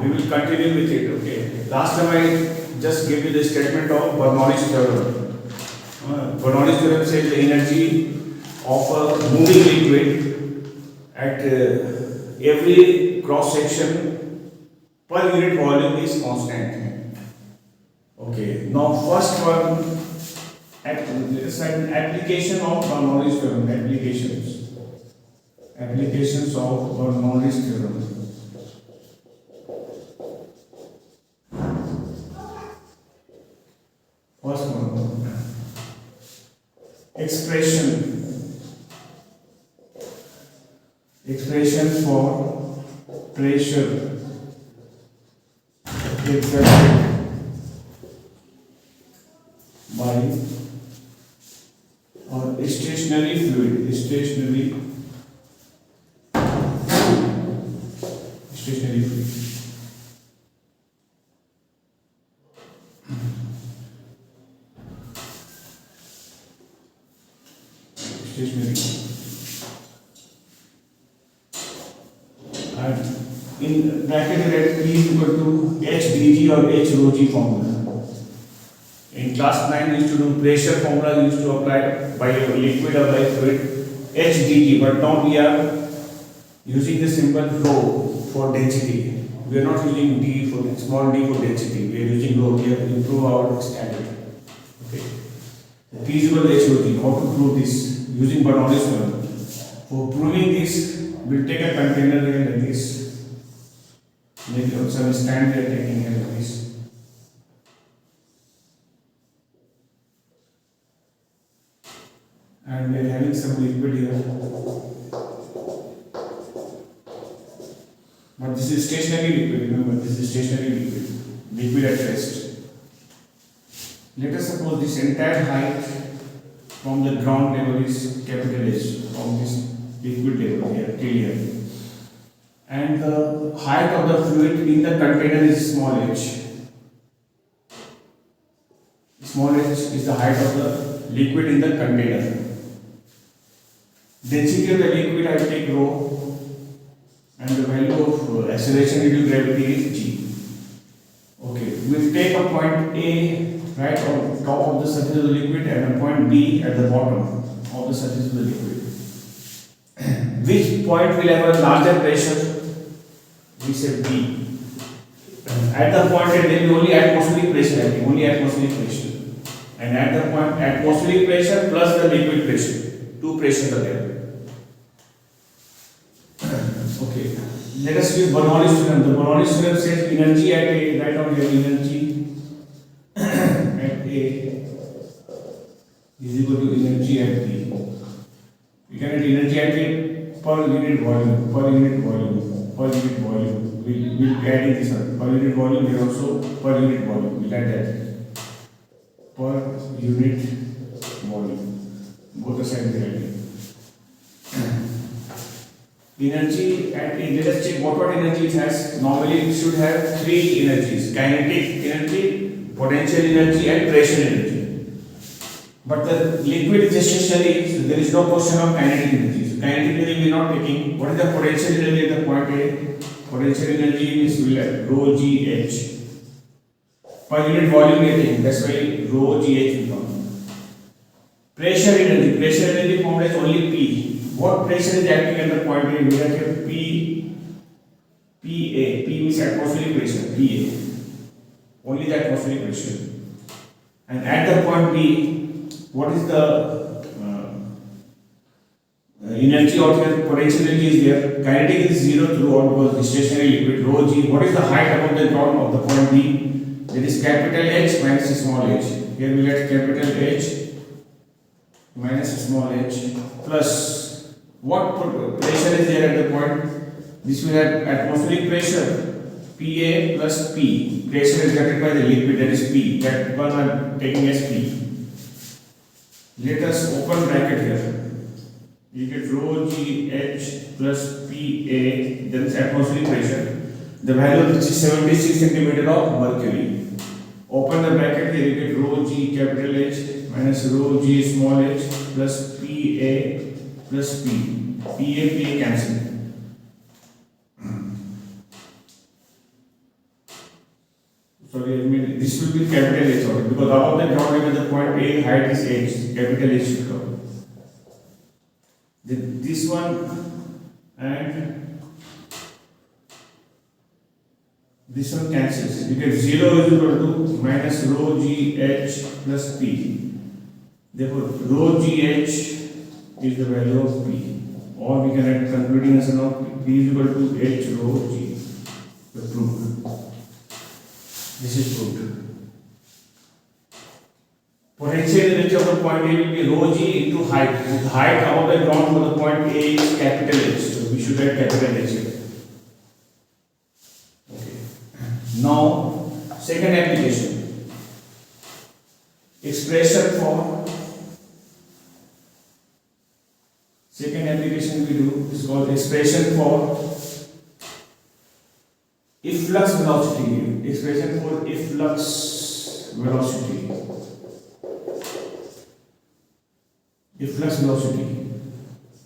we will continue with it. Okay. Last time I just gave you the statement of Bernoulli's theorem. Bernoulli's theorem says the energy of a moving liquid at every cross section per unit volume is constant. Okay. Now first one, application of Bernoulli's theorem. Applications of Bernoulli's theorem. First one, expression for pressure exerted by or stationary fluid. Stationary fluid. Stationary. And in bracket let P is equal to HdG or H rho G formula. In class 9 we used to do pressure formula used to apply by a liquid or by fluid HdG, but now we are using the symbol rho for density. We are not using d for small d for density. We are using rho here to improve our standard. Okay. P is equal to H rho G. How to prove this? Using Bernoulli's theorem. For proving this, we'll take a container here like this. Maybe some stand we are taking here like this. And we are having some liquid here. But this is stationary liquid. Remember, this is stationary liquid. Liquid at rest. Let us suppose this entire height from the ground level is capital H, from this liquid level here till here, and the height of the fluid in the container is small h. Small h is the height of the liquid in the container. Density of the liquid I take rho, and the value of acceleration due to gravity is g. Okay, we take a point A right on top of the surface of the liquid and a point B at the bottom of the surface of the liquid. Which point will have a larger pressure? We say B. At the point there will be only atmospheric pressure acting, only atmospheric pressure. And at the point atmospheric pressure plus the liquid pressure, two pressures are there. Okay. Let us use Bernoulli's theorem. The Bernoulli's theorem says energy at A, write down here energy at A is equal to energy at B. We can get energy at A per unit volume. We'll add in this one. Per unit volume, here also per unit volume. We'll add that. Per unit volume. Both the sides we add. Energy at A, let us check what energy it has. Normally it should have three energies: kinetic energy, potential energy and pressure energy. But the liquid is stationary, so there is no question of kinetic energy. So kinetic energy we are not taking. What is the potential energy at the point A? Potential energy is rho g h. Per unit volume we are taking. That's why rho g h will come. Pressure energy formula is only P. What pressure is acting at the point A? We have here P, PA. P means atmospheric pressure. PA. Only the atmospheric pressure. And at the point B, what is the energy out here? Potential energy is there. Kinetic is zero throughout because the stationary liquid. Rho g. What is the height above the ground of the point B? That is capital H minus small h. Here we get capital H minus small h plus. What pressure is there at the point? This will have atmospheric pressure PA plus P. Pressure is generated by the liquid, that is P. That one I am taking as P. Let us open bracket here. You get rho g h plus PA, that is atmospheric pressure. The value of this is 76 centimeter of mercury. Open the bracket here, you get rho g capital H minus rho g small h plus PA plus P. PA cancel. sorry, I mean this will be capital H only, because above the ground level the point A height is H, capital H should come. Then this one and this one cancels. You get 0 is equal to minus rho g h plus p. Therefore, rho g h is the value of p. Or we can write concluding answer of p is equal to h rho g. The proof. This is proved. Potential energy of the point A will be rho g into height. The height above the ground for the point A is capital H. So we should write capital H here. Okay. Now, second application. Expression for second application we do is called expression for efflux velocity. Expression for efflux velocity. Efflux velocity.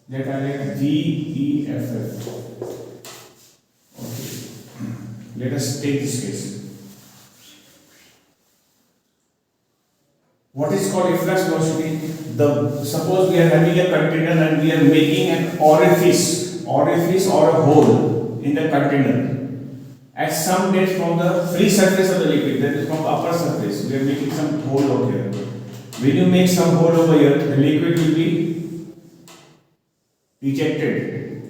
That are like V, E, F, F. Okay. Let us take this case. What is called efflux velocity? Suppose we are having a container and we are making an orifice or a hole in the container at some depth from the free surface of the liquid, that is from the upper surface. We are making some hole over here. When you make some hole over here, the liquid will be ejected.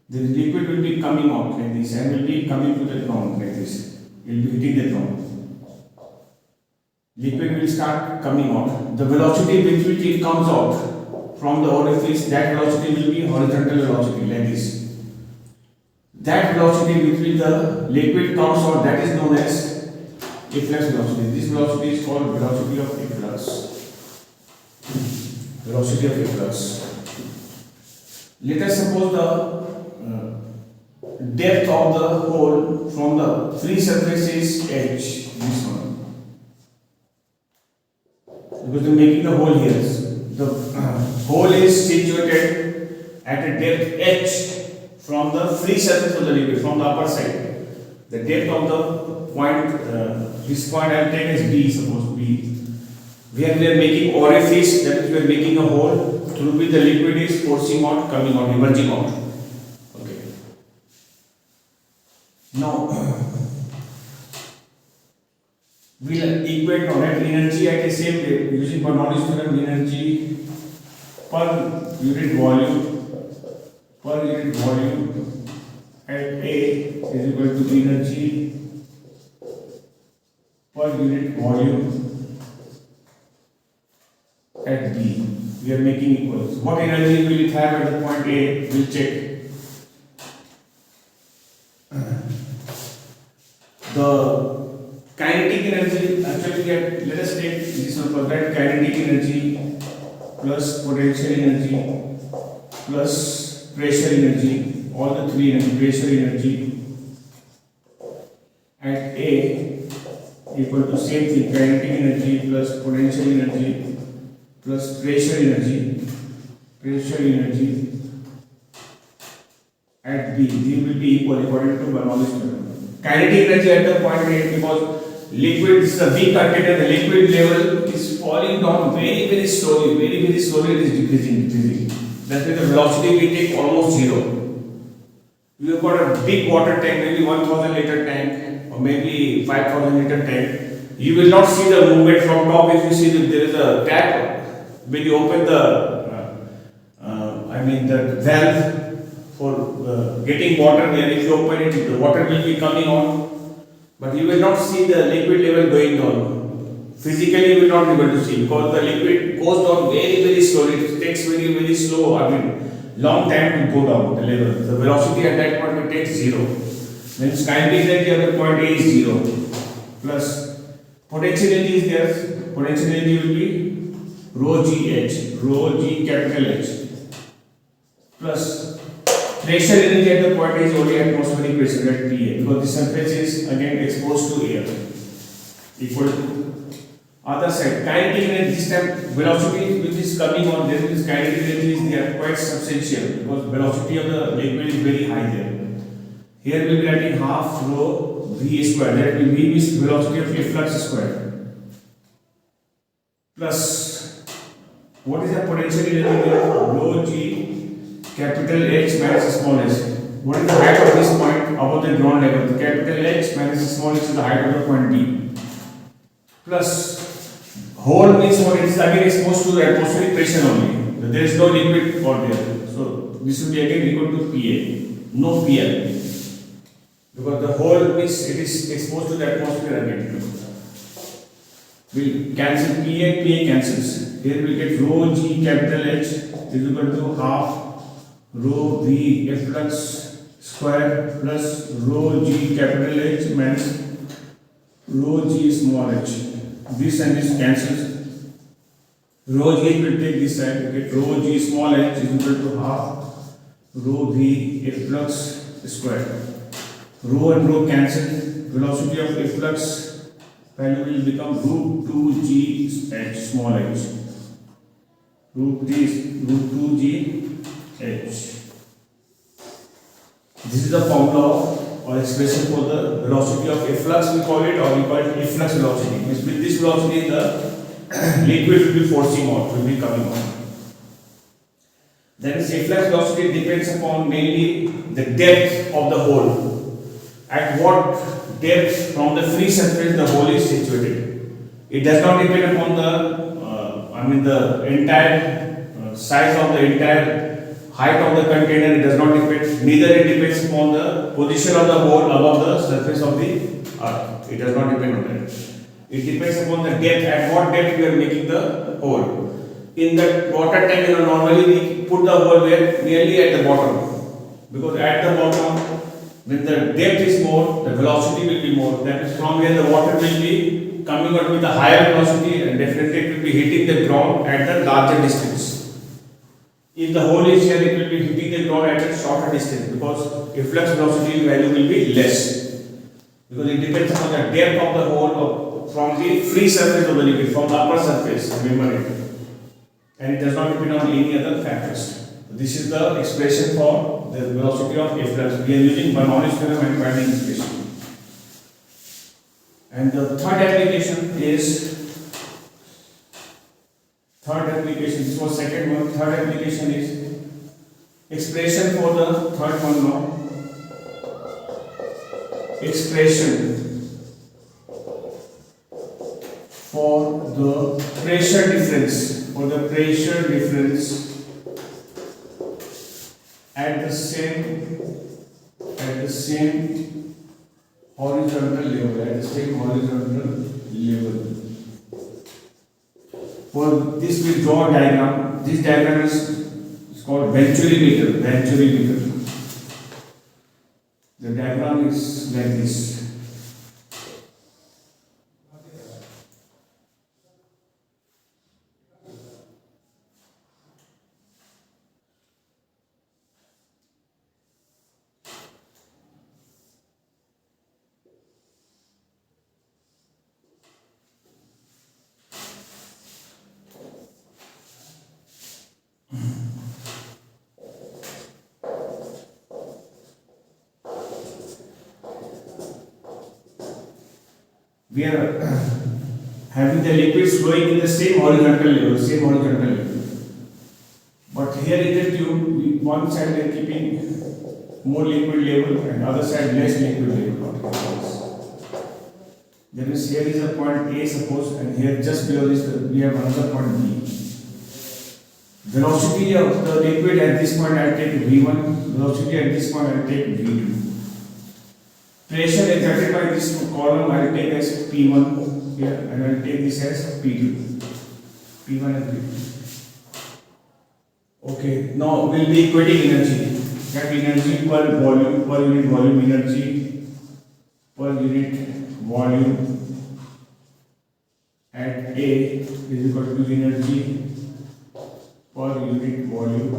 The liquid will be coming out like this and will be coming to the ground like this. It will be hitting the ground. Liquid will start coming out. The velocity with which it comes out from the orifice, that velocity will be horizontal velocity like this. That velocity with which the liquid comes out, that is known as efflux velocity. This velocity is called velocity of efflux. Velocity of efflux. Let us suppose the depth of the hole from the free surface is h, this one. Because we are making the hole here. The hole is situated at a depth h from the free surface of the liquid, from the upper side. The depth of the point, this point I will take as B, suppose B. Where we are making orifice, that is we are making a hole through which the liquid is forcing out, coming out, emerging out. Okay. Now, we will equate net energy at the same rate using Bernoulli's theorem. Energy per unit volume at A is equal to energy per unit volume at B. We are making equals. What energy will it have at the point A? We will check. The kinetic energy, actually let us take this one for that. Kinetic energy plus potential energy plus pressure energy, all the three energy, pressure energy at A equal to same thing, kinetic energy plus potential energy plus pressure energy at B. These will be equal according to Bernoulli's theorem. Kinetic energy at the point A, because liquid is a weak container, the liquid level is falling down very slowly, very slowly it is decreasing. That means the velocity will take almost zero. You have got a big water tank, maybe 1000 liter tank or maybe 5000 liter tank. You will not see the movement from top. If you see that there is a tap, when you open the the valve for getting water there, if you open it, the water will be coming out. But you will not see the liquid level going down. Physically, you will not be able to see because the liquid goes down very slowly. It takes very slow, long time to go down the level. The velocity at that point will take zero. Then kinetic energy at the point A is zero. Plus potential energy is there. Potential energy will be rho g h, rho g capital H. Plus pressure energy at the point is only atmospheric pressure at PA, because the surface is again exposed to air, equal to other side. Kinetic energy, this time velocity which is coming on, there is kinetic energy is there quite substantial because velocity of the liquid is very high there. Here we will be writing half rho v square, that will v is velocity of efflux square, plus what is the potential energy here? Rho g capital H minus small h. What is the height of this point above the ground level? The capital H minus small h is the height of the point D. Plus hole means what? It is again exposed to the atmospheric pressure only. There is no liquid for there. So this will be again equal to PA, no PL. Because the hole means it is exposed to the atmosphere again. We'll cancel PA and PA cancels. Here we get rho G capital H is equal to half rho V efflux square plus rho G capital H minus rho G small h. This and this cancels. Rho G will take this side. We get rho G small h is equal to half rho V efflux square. Rho and rho cancel. Velocity of efflux value will become root 2g h small h. Root 2g h. This is the formula or expression for the velocity of efflux, we call it, or we call it efflux velocity. Means with this velocity the liquid will be forcing out, will be coming out. Then efflux velocity depends upon mainly the depth of the hole. At what depth from the free surface the hole is situated. It does not depend upon the entire size of the entire height of the container. It does not depend. Neither it depends upon the position of the hole above the surface of the earth. It does not depend on that. It depends upon the depth. At what depth we are making the hole. In the water tank, normally we put the hole where nearly at the bottom, because at the bottom, when the depth is more, the velocity will be more. That is from where the water will be coming out with a higher velocity, and definitely it will be hitting the ground at the larger distance. If the hole is here, it will be hitting the ground at a shorter distance, because efflux velocity value will be less. Because it depends on the depth of the hole from the free surface of the liquid, from the upper surface, remember it. And it does not depend on any other factors. This is the expression for the velocity of efflux. We are using Bernoulli's theorem and finding expression. And the third application, this was second one. Third application is expression for the third one now. Expression for the pressure difference. For the pressure difference at the same horizontal level. For this we draw a diagram. This diagram is called Venturi meter. The diagram is like this. We are having the liquids flowing in the same horizontal level. But here in the tube, one side we are keeping more liquid level and other side less liquid level. Then here is a point A, suppose, and here just below this we have another point B. Velocity of the liquid at this point I take V1, velocity at this point I take V2. Pressure exerted by this column I will take as P1 here, and I will take this as P2. P1 and P2. Okay, now we will be equating energy. That energy per unit volume energy per unit volume at A is equal to energy per unit volume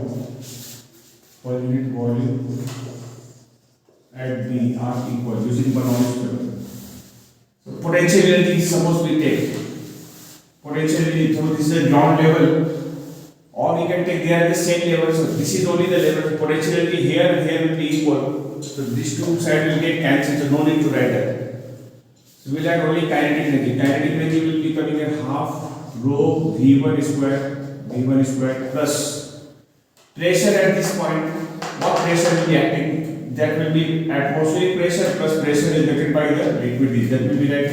at B are equal using Bernoulli's theorem. So potential energy, suppose we take potential energy, so this is a ground level. On or we can take they are the same level. So this is only the level of potentiality here and here will be equal. So these two sides will get cancelled. So no need to write that. So we'll add only kinetic energy. Kinetic energy will be coming at half rho V1 square plus pressure at this point. What pressure will be acting? That will be atmospheric pressure plus pressure generated by the liquid. That will be like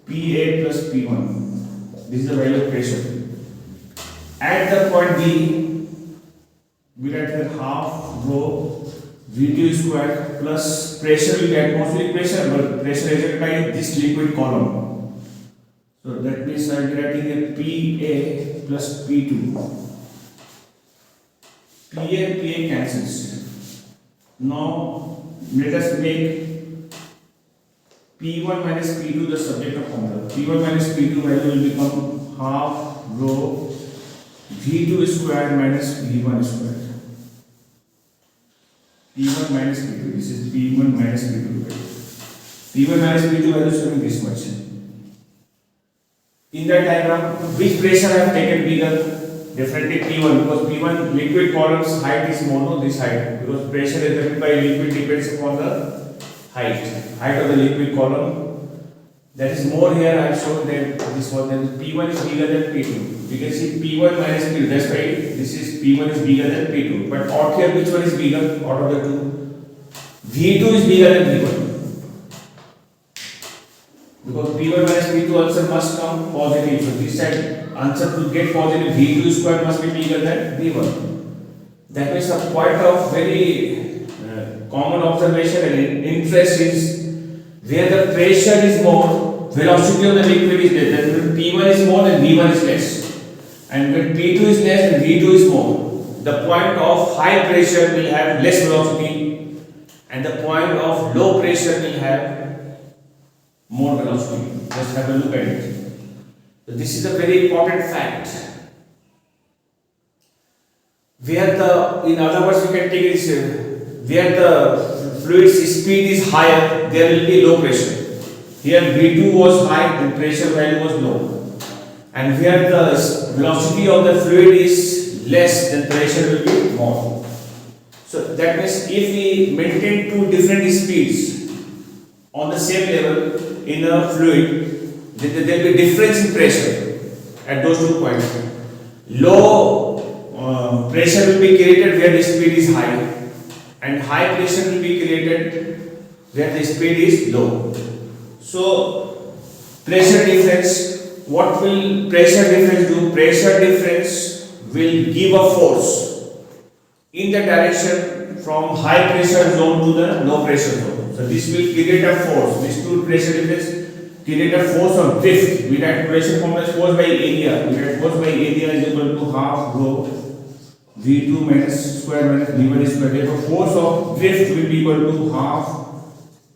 PA plus P1. This is the value of pressure. At the point B, we write here half rho V2 square plus pressure will be atmospheric pressure, but pressure generated by this liquid column. So that means I am writing a PA plus P2. PA and PA cancels. Now let us make P1 minus P2 the subject of formula. P1 minus P2 value will become half rho V2 square minus V1 square. P1 minus P2. This is P1 minus P2 value. P1 minus P2 value is coming this much. In that diagram, which pressure I have taken bigger? Definitely P1, because P1 liquid column's height is more than this height, because pressure exerted by liquid depends upon the height of the liquid column. That is more here. I have shown that this one. Then P1 is bigger than P2. We can see P1 minus P2. That's why this is P1 is bigger than P2. But out here, which one is bigger out of the two? V2 is bigger than V1. Because P1 minus P2 answer must come positive. So this side answer to get positive, V2 square must be bigger than V1. That means a point of very common observation and interest is where the pressure is more, velocity of the liquid is less. That means P1 is more than V1 is less. And when P2 is less and V2 is more, the point of high pressure will have less velocity and the point of low pressure will have more velocity. Just have a look at it. So this is a very important fact. Where the, in other words, we can take this, where the fluid's speed is higher, there will be low pressure. Here V2 was high and pressure value was low. And where the velocity of the fluid is less, then pressure will be more. So that means if we maintain two different speeds on the same level in a fluid, then there will be difference in pressure at those 2 points. Low pressure will be created where the speed is high, and high pressure will be created where the speed is low. So pressure difference, what will pressure difference do? Pressure difference will give a force in the direction from high pressure zone to the low pressure zone. So this will create a force. These two pressure difference create a force of drift. We write pressure formula as force by area. We write force by area is equal to half rho V2 minus square minus V1 square. Therefore force of drift will be equal to half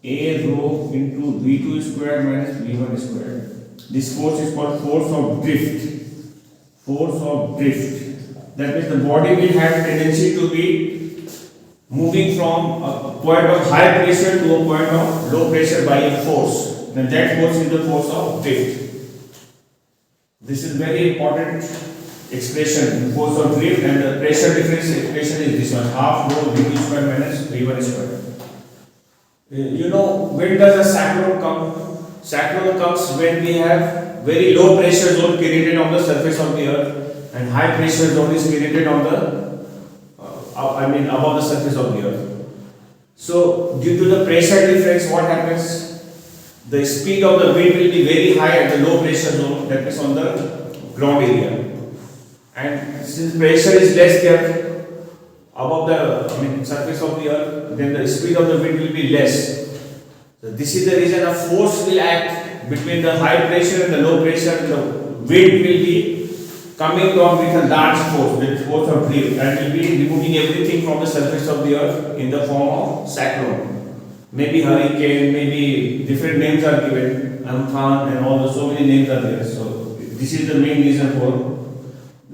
A rho into V2 square minus V1 square. This force is called force of drift. Force of drift. That means the body will have tendency to be moving from a point of high pressure to a point of low pressure by a force. Then that force is the force of drift. This is very important expression, the force of drift, and the pressure difference expression is this one, half rho V2 square minus V1 square. You know, when does a cyclone come? Cyclone comes when we have very low pressure zone created on the surface of the earth and high pressure zone is created on the above the surface of the earth. So due to the pressure difference, what happens? The speed of the wind will be very high at the low pressure zone, that is on the ground area. And since pressure is less there above the surface of the earth, then the speed of the wind will be less. So this is the reason a force will act between the high pressure and the low pressure. The wind will be coming down with a large force, with force of drift, and will be removing everything from the surface of the earth in the form of cyclone. Maybe hurricane, maybe different names are given, Amphan and all, so many names are there. So this is the main reason for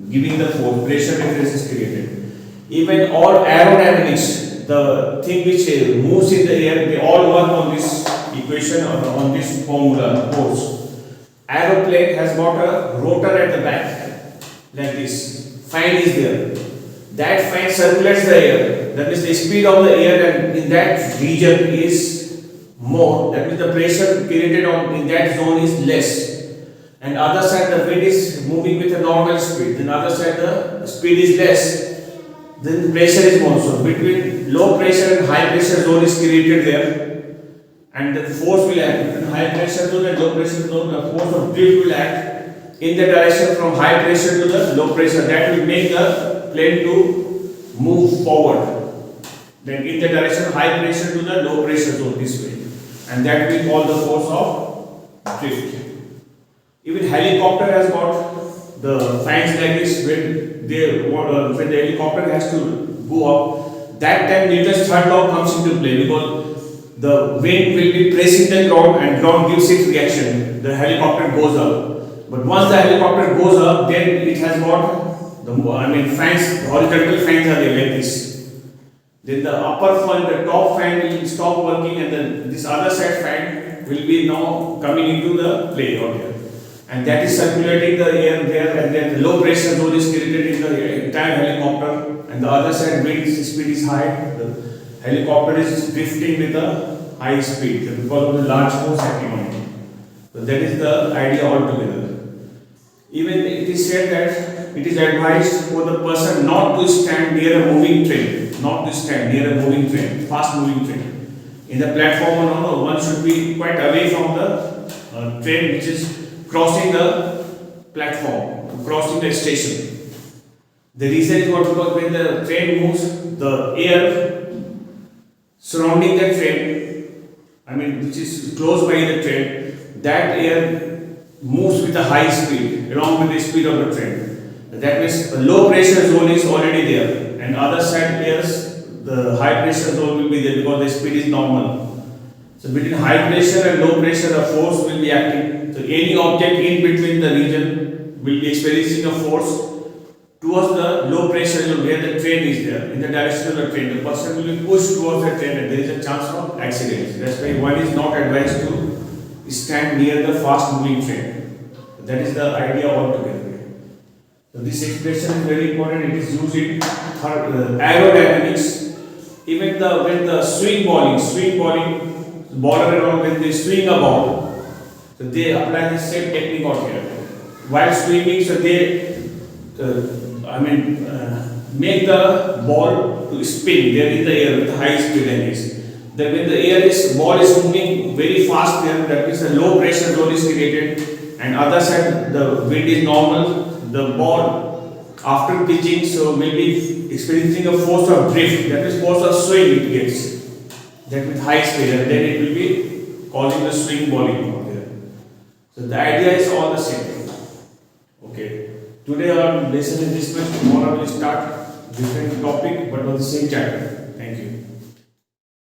giving the force. Pressure difference is created. Even all aerodynamics, the thing which moves in the air, they all work on this equation or on this formula, force. Aeroplane has got a rotor at the back like this. fan is there. That fan circulates the air. That means the speed of the air and in that region is more. That means the pressure created in that zone is less. And other side the wind is moving with a normal speed. Then other side the speed is less. Then pressure is more. So between low pressure and high pressure zone is created there. And the force will act between high pressure zone and low pressure zone. The force of drift will act in the direction from high pressure to the low pressure. That will make the plane to move forward. Then in the direction high pressure to the low pressure zone this way. And that will be called the force of drift. Even helicopter has got the fans like this when the helicopter has to go up. That time Newton's third law comes into play because the wind will be pressing the ground and ground gives its reaction. The helicopter goes up. But once the helicopter goes up, then it has got the fans, horizontal fans are there like this. Then the upper fan, the top fan will stop working, and then this other side fan will be now coming into the play out here. And that is circulating the air there, and then the low pressure zone is created in the entire helicopter, and the other side wind speed is high. The helicopter is drifting with a high speed because of the large force acting on it. So that is the idea altogether. Even it is said that it is advised for the person not to stand near a moving train, fast moving train. In the platform or no, one should be quite away from the train which is crossing the platform, crossing the station. The reason is what, because when the train moves, the air surrounding the train, which is close by the train, that air moves with a high speed along with the speed of the train. That means a low pressure zone is already there, and other side airs, the high pressure zone will be there because the speed is normal. So between high pressure and low pressure, a force will be acting. So any object in between the region will be experiencing a force towards the low pressure zone where the train is there, in the direction of the train. The person will be pushed towards the train and there is a chance of accident. That's why one is not advised to stand near the fast moving train. That is the idea altogether. So this expression is very important. It is used in aerodynamics. Even when the swing bowling, bowler around when they swing a ball, so they apply the same technique out here. While swinging, so they make the ball to spin there in the air with high speed like this. Then when the ball is moving very fast there, that means a low pressure zone is created, and other side the wind is normal. The ball after pitching so will be experiencing a force of drift, that is force of swing it gets. That with high speed, and then it will be causing the swing bowling out there. So the idea is all the same. Okay. Today our lesson is this much. Tomorrow we will start different topic but on the same chapter.